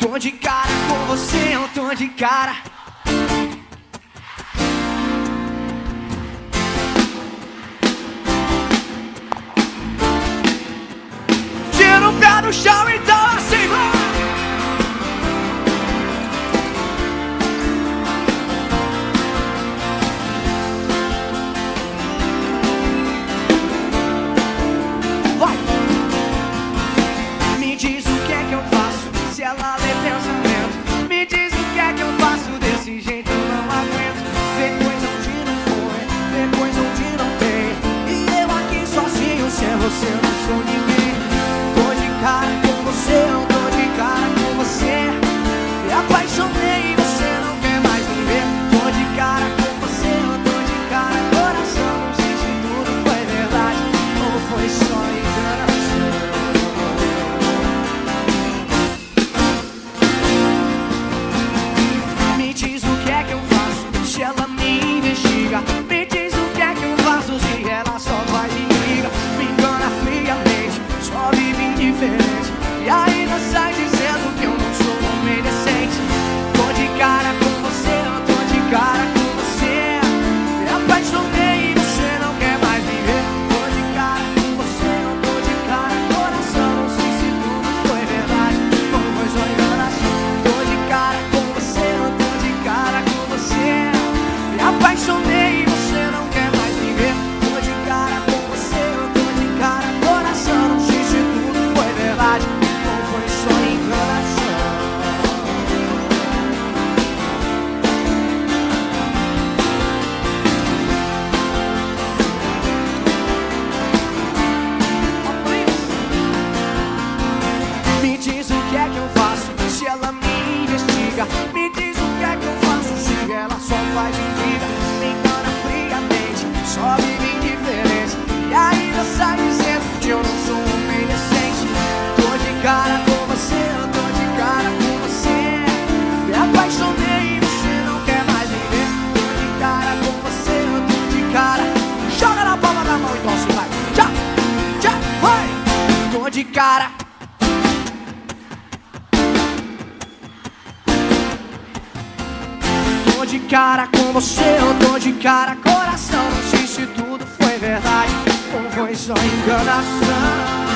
Tô de cara com você, eu tô de cara. Tira o pé do chão, então assim vai. Vai. Me diz o que é que eu faço se ela lê pensamento. Me diz o que é que eu faço desse jeito, eu não aguento. Ver coisa onde não foi, ver coisa onde não tem. E eu aqui sozinho, sem você eu não sou ninguém. Tô de cara com você, eu tô de cara com você. Me apaixonei e você não quer mais me ver. Tô de cara com você, eu tô de cara. Coração, não sei se tudo foi verdade ou foi só enganação. Me diz o que é que eu faço se ela me investiga. Me diz o que é que eu faço se ela só vai e liga. Me engana friamente, só vive indiferente. E ainda sai dizendo que eu não sou homem decente. Tô de cara com você, eu tô de cara com você. Me apaixonei e você não quer mais me ver. Tô de cara com você, eu tô de cara. Coração, não sei se tudo foi verdade ou foi só enganação. Tô de cara com você, eu tô de cara com você. Me apaixonei e você não quer mais me ver. Tô de cara com você, eu tô de cara. Coração, não sei se tudo foi verdade ou foi só enganação. Me diz o que é que eu faço se ela me investiga. Me diz o que é que eu faço se ela só faz intriga. Me engana friamente, só vive indiferente. E ainda sai dizendo que eu não sou um homem decente. Tô de cara com você, eu tô de cara com você. Me apaixonei e você não quer mais me ver. Tô de cara com você, eu tô de cara. Joga na palma da mão então assim vai. Tchau, tchau, vai. Tô de cara. Tô de cara com você, eu tô de cara. Coração, não sei se tudo foi verdade ou foi só enganação.